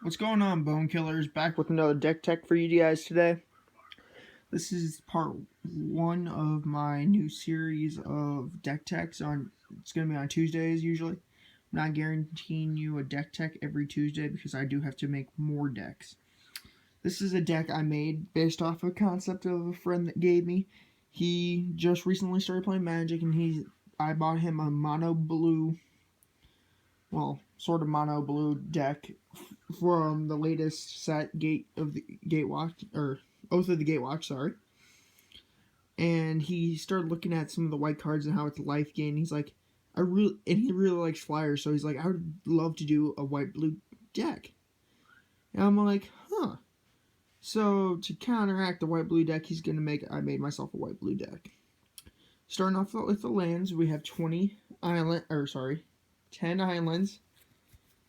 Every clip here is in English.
What's going on, Bone Killers? Back with another deck tech for you guys today. This is part one of my new series of deck techs. It's going to be on Tuesdays usually. I'm not guaranteeing you a deck tech every Tuesday because I do have to make more decks. This is a deck I made based off a concept of a friend that gave me. He just recently started playing Magic, and I bought him a mono blue, well, sort of mono blue deck from the latest set, Oath of the Gatewatch, sorry. And he started looking at some of the white cards and how it's life gain. He's like, he really likes flyers, so he's like, I would love to do a white blue deck. And I'm like, huh. So to counteract the white blue deck, I made myself a white blue deck. Starting off with the lands, we have 10 islands.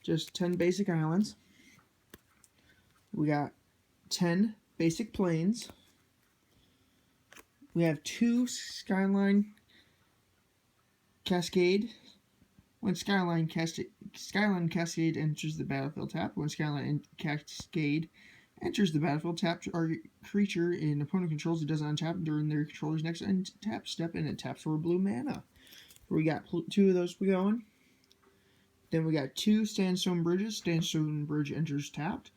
Just 10 basic islands. We got 10 basic plains. We have 2 Skyline Cascade. When Skyline Cascade enters the battlefield tap. When Skyline Cascade enters the battlefield tap, our creature in opponent controls, it doesn't untap during their controller's next untap step, and it taps for blue mana. We got 2 of those going. Then we got 2 Sandstone Bridges. Sandstone Bridge enters tapped.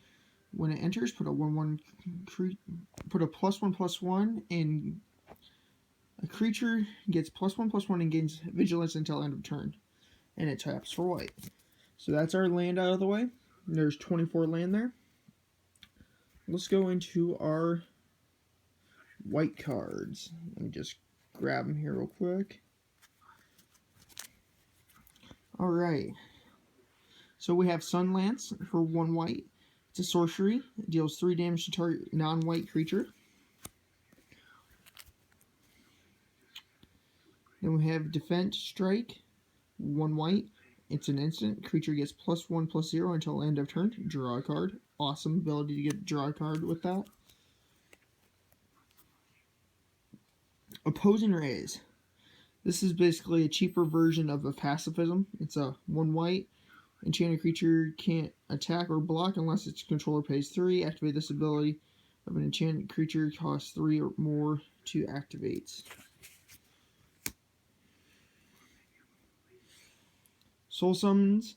When it enters, put a +1/+1, and a creature gets +1/+1 and gains vigilance until end of turn. And it taps for white. So that's our land out of the way. There's 24 land there. Let's go into our white cards. Let me just grab them here real quick. Alright. So we have Sunlance for 1 white. It's a sorcery. It deals 3 damage to target non-white creature. Then we have Defense Strike, 1 white. It's an instant. Creature gets +1/+0 until end of turn. Draw a card. Awesome ability to get draw a card with that. Opposing Rays. This is basically a cheaper version of a pacifism. It's a 1 white. Enchanted creature can't attack or block unless its controller pays 3. Activate this ability of an enchanted creature. Costs 3 or more to activate. Soul Summons,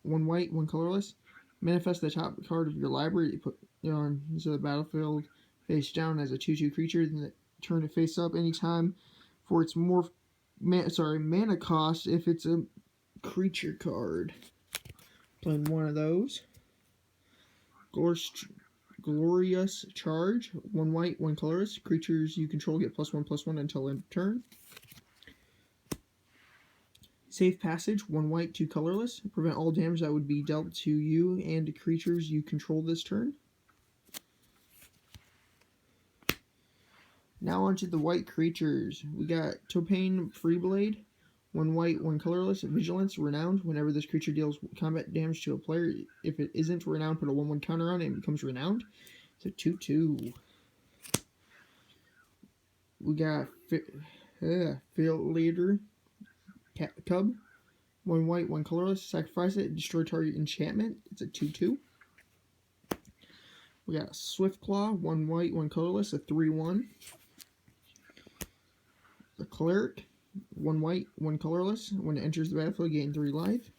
1 white, 1 colorless. Manifest the top card of your library. You put it on the battlefield face down as a 2/2 creature. Then turn it face up anytime for its mana cost if it's a creature card. Playing 1 of those. Glorious Charge, 1 white, 1 colorless. Creatures you control get +1/+1 until end of turn. Safe Passage, 1 white, 2 colorless. Prevent all damage that would be dealt to you and creatures you control this turn. Now onto the white creatures. We got Topane Freeblade, 1 white, 1 colorless. Vigilance, Renowned. Whenever this creature deals combat damage to a player, if it isn't renowned, put a 1/1 counter on it and it becomes renowned. It's a 2/2. We got Field Leader Cub, 1 white, 1 colorless. Sacrifice it, destroy target enchantment. It's a 2/2. We got Swiftclaw, 1 white, 1 colorless, a 3/1. The Cleric, 1 white, 1 colorless. When it enters the battlefield, gain 3 life.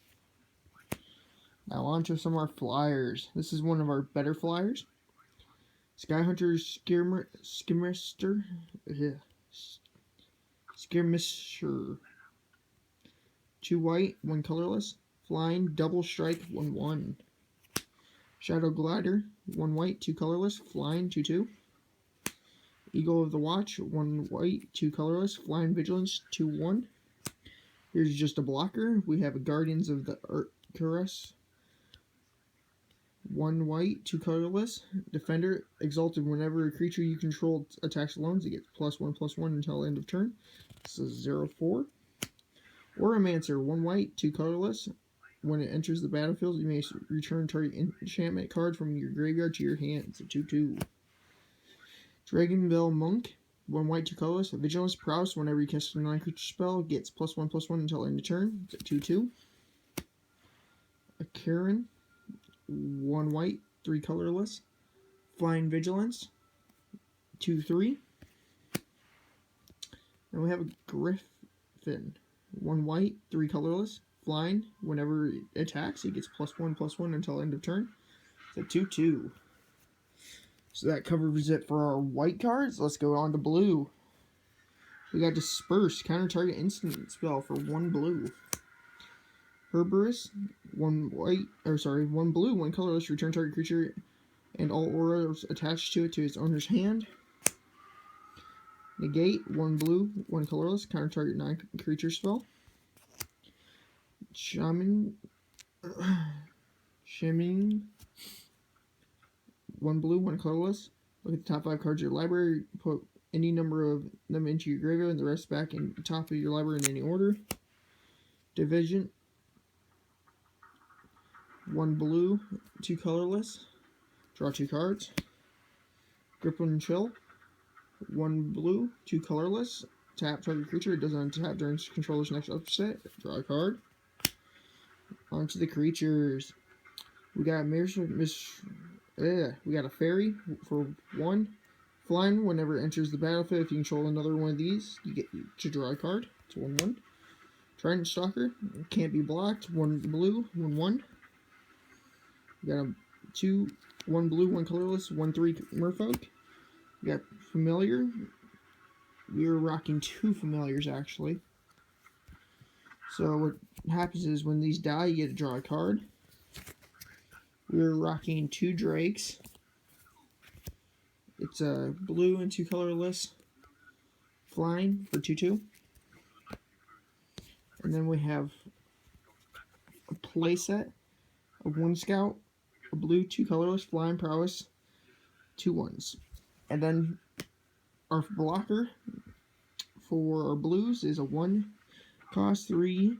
Now on to some of our flyers. This is one of our better flyers. Skyhunter Skirmisher. 2 white, 1 colorless. Flying, Double Strike, 1/1. Shadow Glider, 1 white, 2 colorless. Flying, 2/2. Eagle of the Watch, 1 white, 2 colorless. Flying Vigilance, 2/1. Here's just a blocker. We have a Guardians of the Caress, 1 white, 2 colorless. Defender, Exalted. Whenever a creature you control attacks alone, it gets +1/+1 until end of turn. This is 0/4. Oromancer, 1 white, 2 colorless. When it enters the battlefield, you may return target enchantment card from your graveyard to your hand. It's a 2/2. Dragonbell Monk, 1 white, 2 colorless. Vigilance, Prowess. Whenever you cast a non-creature spell, gets +1/+1 until end of turn. It's a 2/2. A Karen, 1 white, 3 colorless. Flying Vigilance, 2/3. And we have a Griffin, 1 white, 3 colorless. Flying, whenever it attacks, it gets +1/+1 until end of turn. It's a 2/2. So that covers it for our white cards. Let's go on to blue. We got Disperse, counter target instant spell for 1 blue. Herberus, 1 blue, 1 colorless, return target creature and all auras attached to it to its owner's hand. Negate, 1 blue, 1 colorless, counter target non-creature spell. Shaman, 1 blue, 1 colorless. Look at the top 5 cards of your library, put any number of them into your graveyard and the rest back in the top of your library in any order. Division, 1 blue, 2 colorless. Draw 2 cards. Griffin Chill, 1 blue, 2 colorless. Tap target creature. It doesn't untap during controller's next upset. Draw a card. On to the creatures. We got we got a fairy for 1. Flying, whenever it enters the battlefield, if you control another one of these, you get to draw a card. It's 1/1. Trident Stalker, can't be blocked. 1 blue, 1/1. We got a 1 blue, 1 colorless, 1/3 Merfolk. We got Familiar. We are rocking 2 Familiars actually. So what happens is when these die, you get to draw a card. We're rocking 2 Drakes. It's a blue and 2 colorless. Flying for 2/2. And then we have a playset of 1 Scout, a blue, 2 colorless, flying prowess, 2 1s. And then our blocker for our blues is a 1 cost, 3,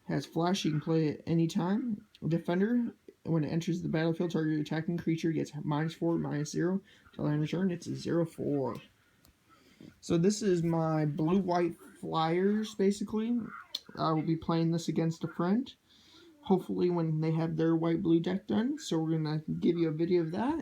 has flash, you can play it anytime. Defender, when it enters the battlefield, target attacking creature gets -4, -0 till end of turn. It's a 0/4. So this is my blue-white Flyers, basically. I will be playing this against a friend, hopefully when they have their white-blue deck done. So we're going to give you a video of that.